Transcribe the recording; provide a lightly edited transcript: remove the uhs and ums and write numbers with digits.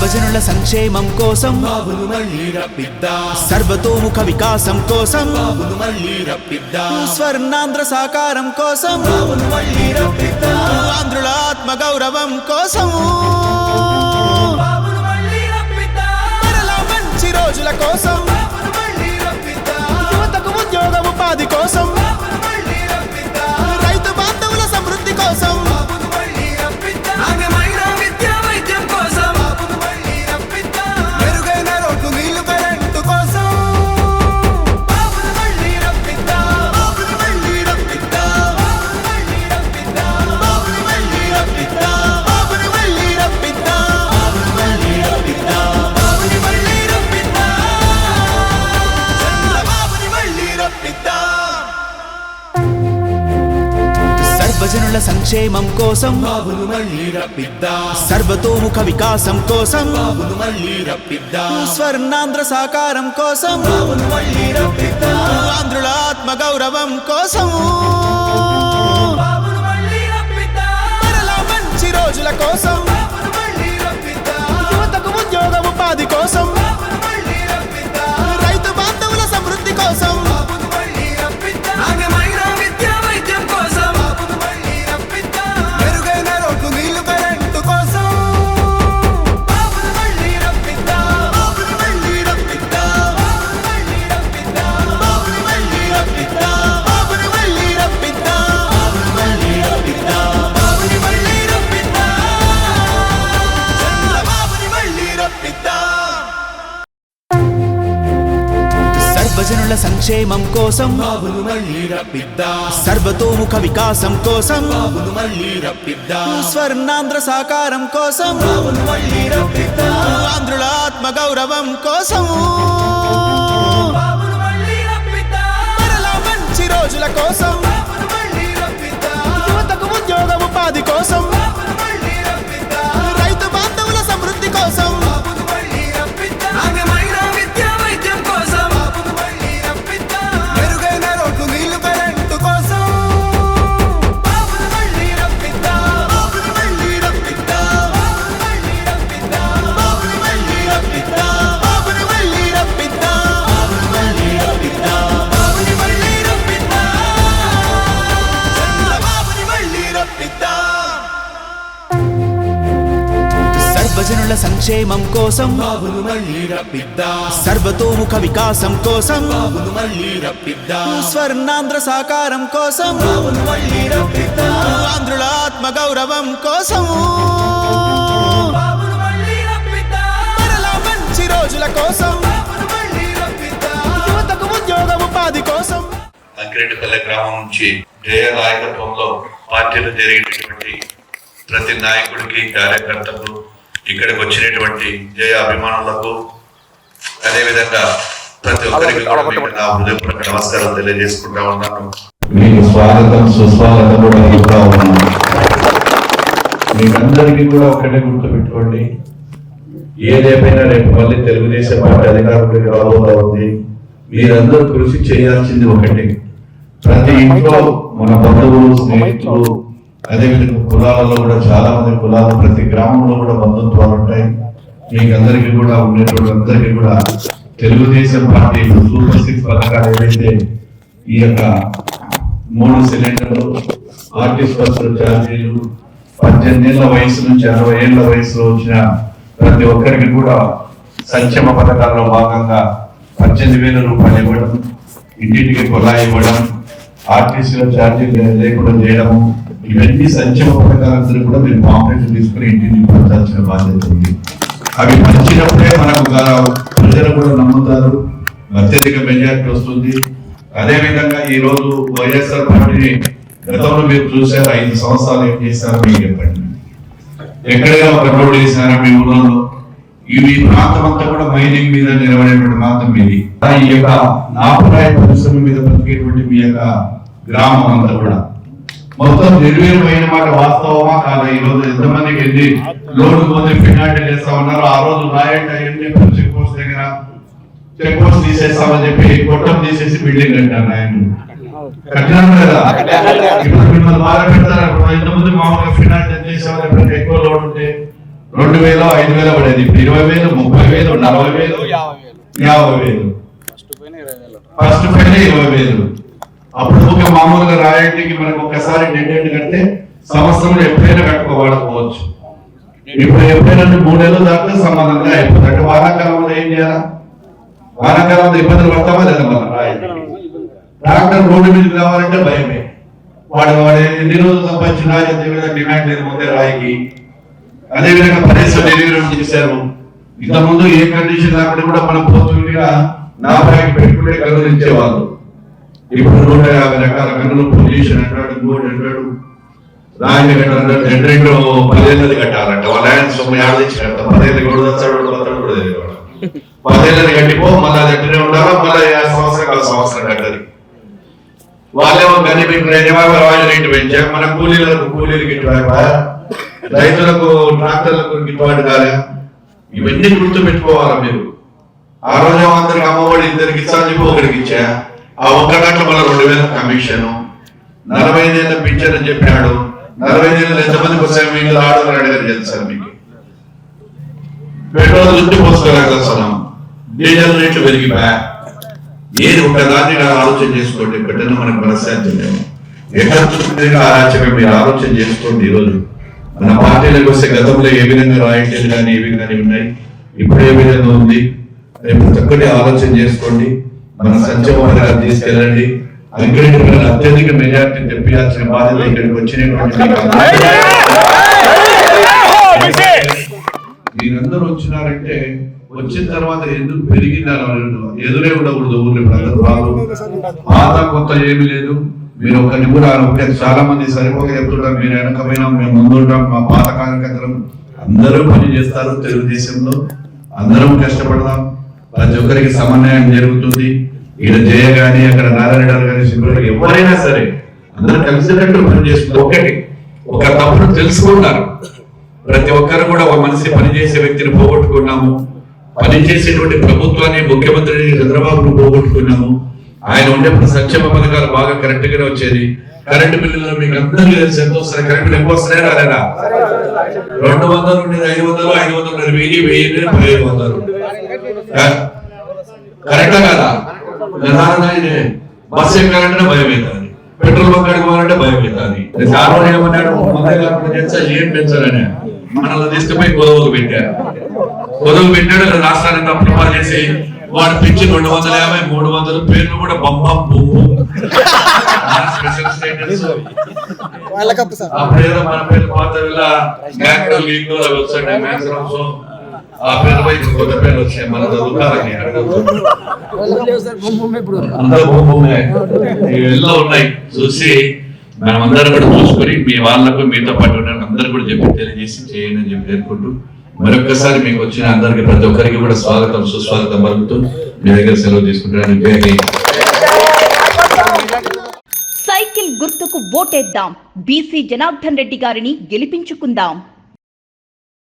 సర్వజనుల సంక్షేమం కోసం బాబును మళ్ళీ రప్పిద్దాం, సర్వతోముఖ వికాసం కోసం బాబును మళ్ళీ రప్పిద్దాం, స్వర్ణాంధ్ర సాకారం కోసం బాబును మళ్ళీ రప్పిద్దాం, ఆంధ్రుల ఆత్మ గౌరవం కోసం బాబును మళ్ళీ రప్పిద్దాం, మరలా మంచి రోజుల కోసం బాబును మళ్ళీ రప్పిద్దాం, యువతకు ఉద్యోగ ఉపాధి కోసం బాబును మళ్ళీ రప్పిద్దాం, రైతు బాంధవుల సమృద్ధి కోసం బాబును మళ్ళీ రప్పిద్దాం, నాణ్యమైన విద్యా వైద్యం కోసం బాబును మళ్ళీ రప్పిద్దాం, మెరుగైన రోడ్లు నీళ్లు కరెంటు కోసం బాబును మళ్ళీ రప్పిద్దాం, బాబును మళ్ళీ రప్పిద్దాం, బాబును మళ్ళీ రప్పిద్దాం, బాబును మళ్ళీ రప్పిద్దాం, బాబును మళ్ళీ రప్పిద్దాం, బాబును మళ్ళీ రప్పిద్దాం, బాబును మళ్ళీ రప్పిద్దాం, చంద్రబాబుని మళ్ళీ రప్పిద్దాం. సర్వజనుల సంక్షేమం కోసం బాబును మళ్ళీ రప్పిద్దాం, సర్వతోముఖ వికాసం కోసం బాబును మళ్ళీ రప్పిద్దాం, స్వర్ణాంధ్ర సాకారం కోసం బాబును మళ్ళీ రప్పిద్దాం, ఆంధ్రుల ఆత్మ గౌరవం కోసం బాబును మళ్ళీ రప్పిద్దాం, మరలా మంచి రోజుల కోసం బాబును మళ్ళీ రప్పిద్దాం, యువతకు ఉద్యోగ ఉపాధి కోసం బాబును మళ్ళీ రప్పిద్దాం, రైతు బాంధవుల సమృద్ధి కోసం బాబును మళ్ళీ రప్పిద్దాం, నాణ్యమైన విద్యా వైద్యం కోసం బాబును మళ్ళీ రప్పిద్దాం, మెరుగైన రోడ్లు నీళ్లు కరెంటు కోసం బాబును మళ్ళీ రప్పిద్దాం, బాబును మళ్ళీ రప్పిద్దాం, బాబును మళ్ళీ రప్పిద్దాం, బాబును మళ్ళీ రప్పిద్దాం, బాబును మళ్ళీ రప్పిద్దాం, బాబును మళ్ళీ రప్పిద్దాం, బాబును మళ్ళీ రప్పిద్దాం, చంద్రబాబుని మళ్ళీ రప్పిద్దాం. సర్వజనుల సంక్షేమం కోసం బాబును మళ్ళీ రప్పిద్దాం, సర్వతోముఖ వికాసం కోసం బాబును మళ్ళీ రప్పిద్దాం, స్వర్ణాంధ్ర సాకారం కోసం బాబును మళ్ళీ రప్పిద్దాం, ఆంధ్రుల ఆత్మ గౌరవం కోసం బాబును మళ్ళీ రప్పిద్దాం, మరలా మంచి రోజుల కోసం బాబును మళ్ళీ రప్పిద్దాం, యువతకు ఉద్యోగ ఉపాధి కోసం బాబును మళ్ళీ రప్పిద్దాం, రైతు బాంధవుల సమృద్ధి కోసం బాబును మళ్ళీ రప్పిద్దాం, నాణ్యమైన విద్యా వైద్యం కోసం బాబును మళ్ళీ రప్పిద్దాం, మెరుగైన రోడ్లు నీళ్లు కరెంటు కోసం బాబును మళ్ళీ రప్పిద్దాం, బాబును మళ్ళీ రప్పిద్దాం, బాబును మళ్ళీ రప్పిద్దాం, బాబును మళ్ళీ రప్పిద్దాం, బాబును మళ్ళీ రప్పిద్దాం, బాబును మళ్ళీ రప్పిద్దాం, బాబును మళ్ళీ రప్పిద్దాం, చంద్రబాబుని మళ్ళీ రప్పిద్దాం. సర్వజనుల సంక్షేమం కోసం బాబును మళ్ళీ రప్పిద్దాం, సర్వతోముఖ వికాసం కోసం బాబును మళ్ళీ రప్పిద్దాం, స్వర్ణాంధ్ర సాకారం కోసం బాబును మళ్ళీ రప్పిద్దాం, ఆంధ్రుల ఆత్మ గౌరవం కోసం బాబును మళ్ళీ రప్పిద్దాం, మరలా మంచి రోజుల కోసం బాబును మళ్ళీ రప్పిద్దాం, యువతకు ఉద్యోగ ఉపాధి కోసం అంకిరెడ్డిపల్లె గ్రామం నుంచి జయ నాయకత్వంలో పార్టీలు జరిగినటువంటి ప్రతి నాయకుడికి కార్యకర్తకు ఇక్కడికి వచ్చినటువంటి జయ అభిమానులకు అదేవిధంగా ప్రతి ఒక్కరికి కూడా మీకు నా హృదయపూర్వక నమస్కారం తెలియజేసుకుంటా ఉన్నాను. మీకు స్వాగతం సుస్వాగతం కూడా చెప్తా ఉన్నాను. మీకందరికీ కూడా ఒకటే గుర్తుపెట్టుకోండి, ఏదేమైనా రేపు మళ్ళీ తెలుగుదేశం పార్టీ అధికారంలోకి రాబోతా ఉంది. మీరందరూ కృషి చేయాల్సింది ఒకటి, ప్రతి ఇంట్లో మన బంధువులు స్నేహితులు అదేవిధంగా కులాలలో కూడా చాలా మంది కులాలు ప్రతి గ్రామంలో కూడా బంధుత్వాలు ఉంటాయి. మీకు అందరికీ కూడా ఉండేటోళ్ళందరికీ కూడా తెలుగుదేశం పార్టీ సూపర్ 6 పథకాలు ఏవైతే ఈ యొక్క 3 సిలిండర్లు, ఆర్టీసీ బస్సుల ఛార్జీలు, 18 ఏళ్ల వయసు నుంచి 60 ఏళ్ల వయసులో వచ్చిన ప్రతి ఒక్కరికి కూడా సంక్షేమ పథకాల్లో భాగంగా 18,000 రూపాయలు ఇవ్వడం, ఇంటింటికి కుళాయి ఇవ్వడం, ఆర్టీసీలో ఛార్జీలు లేకుండా చేయడము, ఇవన్నీ సంక్షేమ పథకాలందరూ కూడా మీరు పాంప్లెట్ తీసుకుని ఇంటింటికి పంచాల్సిన బాధ్యత ఉంది. అవి పంచినప్పుడే మనకు ప్రజలు కూడా నమ్ముతారు, అత్యధిక మెజారిటీ వస్తుంది. అదేవిధంగా ఈ రోజు వైఎస్ఆర్ పార్టీని గతంలో మీరు చూసారు, 5 సంవత్సరాలు ఏం చేశారో మీకు చెప్పండి. ఎక్కడైనా ఒక రోడ్డు వేసారా మీ ఊళ్ళో? ఈ ప్రాంతం అంతా కూడా మైనింగ్ మీద నిలబడేటువంటి ప్రాంతం ఇది. ఈ యొక్క నాపురాయ పరిశ్రమ మీద బతికేటువంటి మీ యొక్క గ్రామం అంతా కూడా మొత్తం నిర్వీర్యమైన మాట వాస్తవమా కాదా? ఈ రోజు ఎంతమందికి వెళ్ళి లోడ్ పోతే ఫినాయిల్ చేస్తా ఉన్నారు. ఆ రోజు రాయండి అయ్యండి చెక్ పోస్ట్ దగ్గర చెక్ పోస్ట్ తీసేస్తామని చెప్పి కొట్టం తీసేసి బిల్డింగ్ కట్టారు ఆయన. కట్టినాను కదా, ఇప్పుడు మిమ్మల్ని బాగా పెడతారు. ఇంతకుముందు మామూలుగా ఫినాయిల్ చేసేవారు, ఎక్కువ లోడ్ ఉంటే 2000 5000 పడేది. ఇప్పుడు 20,000 30,000 40,000 50,000. ఫస్ట్ పైన 20,000. అప్పుడు ఒక మామూలుగా రాయల్టీకి మనకు ఒక్కసారి డెడ్ కంటే సంవత్సరంలో ఎప్పుడైనా కట్టుకోవాడుకోవచ్చు. ఇప్పుడు ఎప్పుడైనా 3 నెలలు దాకా సమానంగా అయిపోతుంది. అంటే వానాకాలంలో ఏం చేయాలా? వానాకాలంలో ఇబ్బందులు పడతామా లేదా? మన రాయల్టీ ట్రాక్టర్ రోడ్డు మీదకి రావాలంటే భయమే. వాడు ఎన్ని రోజులు సంపాదించిన డిమాండ్ లేదు ముందే రాయికి. అదేవిధంగా పదేశం డెలివరీ చేశారు. ఇంతకుముందు ఏ కండిషన్ లేకుండా కూడా మనం పోతుగా 40 పెట్టుకుంటే కన్నులు ఇచ్చేవాళ్ళు. ఇప్పుడు 150 రకాల కన్నులు పొల్యూషన్ అంటాడు, ఇంకోటి అంటాడు, రాయిని కట్టాలంటే 10 ఏళ్ళది కట్టాలంట. వాళ్ళ ఆయన సొమ్ము ఏడాది ఇచ్చి కడతాం. 10 ఏళ్ళు కూడా తెచ్చాడు, 10 ఏళ్ళది కట్టిపో, మళ్ళీ అది అట్లనే ఉండాలా, మళ్ళీ సంవత్సరం కట్టాలి. వాళ్ళేమో గని రేటు పెంచా, మన కూలీలకు గిట్టుబాటు, రైతులకు ట్రాక్టర్లకు గిట్టుబాటు కాలే. ఇవన్నీ గుర్తు పెట్టుకోవాలా మీరు. ఆ రోజు అందరికి అమ్మఒడి 2 ఇచ్చాలని చెప్పి 1 ఇచ్చా. ఆ 1 గంటల మళ్ళీ 2,000 కమిషన్, 45 ఏళ్ళ పింఛన్ అని చెప్పాడు. 45 ఏళ్ళు ఎంతమందికి వస్తాయి? మీరు ఆడవాళ్ళు అడిగారు తెలుసా మీకు? పెట్రోల్ దుడ్డు పోసుకోలేకపోతున్నాం, డీజిల్ రేట్లు పెరిగిపోయా. ఏది ఒకదాన్ని ఆలోచన చేసుకోండి. పెట్టిన మనకు మనశ్శాంతి లేము. ఎక్కడ ఆరాచకం మీరు ఆలోచన చేసుకోండి. ఈరోజు మన పార్టీలకు వస్తే గతంలో ఏ విధంగా రాయటేలు కానీ ఏవి కానీ ఉన్నాయి, ఇప్పుడు ఏ విధంగా ఉంది, రేపు చక్కటి ఆలోచన చేసుకోండి. మన సంక్షేమ పథకాలు తీసుకెళ్ళండి. అంగడి అత్యధిక మెజార్టీ తెప్పించాల్సిన బాధ్యత ఇక్కడికి వచ్చినటువంటి మీరందరూ వచ్చినారంటే వచ్చిన తర్వాత ఎందుకు పెరిగిందని ఎదురే ఉండకూడదు. ఊర్లో అందరూ రాదు, పాత కొత్త ఏమీ లేదు. మీరు ఒకరిని కూడా చాలా మంది సరిపోక చెప్తుంటారు, మీరు వెనకపోయినా మేము ముందుంటాం, మా పాత కార్యకర్తలు అందరూ పని చేస్తారు. తెలుగుదేశంలో అందరం కష్టపడదాం, ప్రతి ఒక్కరికి సమన్వయం జరుగుతుంది. ఇక్కడ జయ గాని, అక్కడ నారాయణ గాని, శిబిరం ఎవరైనా సరే అందరూ కలిసినట్టు పని చేస్తున్నారు. ఒక తప్పును తెలుసుకున్నారు. ప్రతి ఒక్కరు కూడా ఒక మనిషి పనిచేసే వ్యక్తిని పోగొట్టుకున్నాము. పనిచేసేటువంటి ప్రభుత్వాన్ని, ముఖ్యమంత్రిని చంద్రబాబును పోగొట్టుకున్నాము. ఆయన ఉండేప్పుడు సంక్షేమ పథకాలు బాగా కరెక్ట్ గానే వచ్చేది. కరెంటు బిల్లులు మీకు అందరికీ తెలిసి ఎంత వస్తాయి? కరెంట్ బిల్లు ఎక్కువ వస్తున్నాయి రాలేదా? 200 ఉండేది 500, 500 1000, 1000 1500. కరెక్టా కదా? బస్సు ఎక్కాలంటే భయం అవుతుంది, పెట్రోల్ బంక్ అడుకోవాలంటే భయం అవుతుంది. చాలా ఏమన్నాడు, ఏం పెంచాలని మనల్ని తీసుకుపోయి గొడవలు పెట్టారు. గొడవలు పెట్టాడు, రాష్ట్రానికి అప్రూవల్ చేసి వాడు పిచ్చి 250, 300 పేర్లు కూడా బొమ్మం బొమ్ము స్పెషల్ స్టేటస్. అప్పుడేదో మన పేరు పాత బ్యాంకులు లీగ్లో వచ్చాయి, మ్యాక్సిమం ఆ పేరు పై కొత్త పేర్లు వచ్చాయి. మన చదువుతారని అందరూ బొమ్మే ఎల్లో ఉన్నాయి. చూసి మనమందరం కూడా చూసుకొని మీ వాళ్ళకు మీతో పాటు ఉన్న అందరూ కూడా చెప్పి తెలియజేసి చేయండి అని చెప్పి అనుకుంటూ మరొకసారి మీకు వచ్చిన అందరికి ప్రతి ఒక్కరికి కూడా స్వాగతం సుస్వాగతం పలుకుతూ మీ దగ్గర సెలవు తీసుకుంటాను. సైకిల్ గుర్తుకు ఓటేద్దాం, బీసీ జనార్దన్ రెడ్డి గారిని గెలిపించుకుందాం.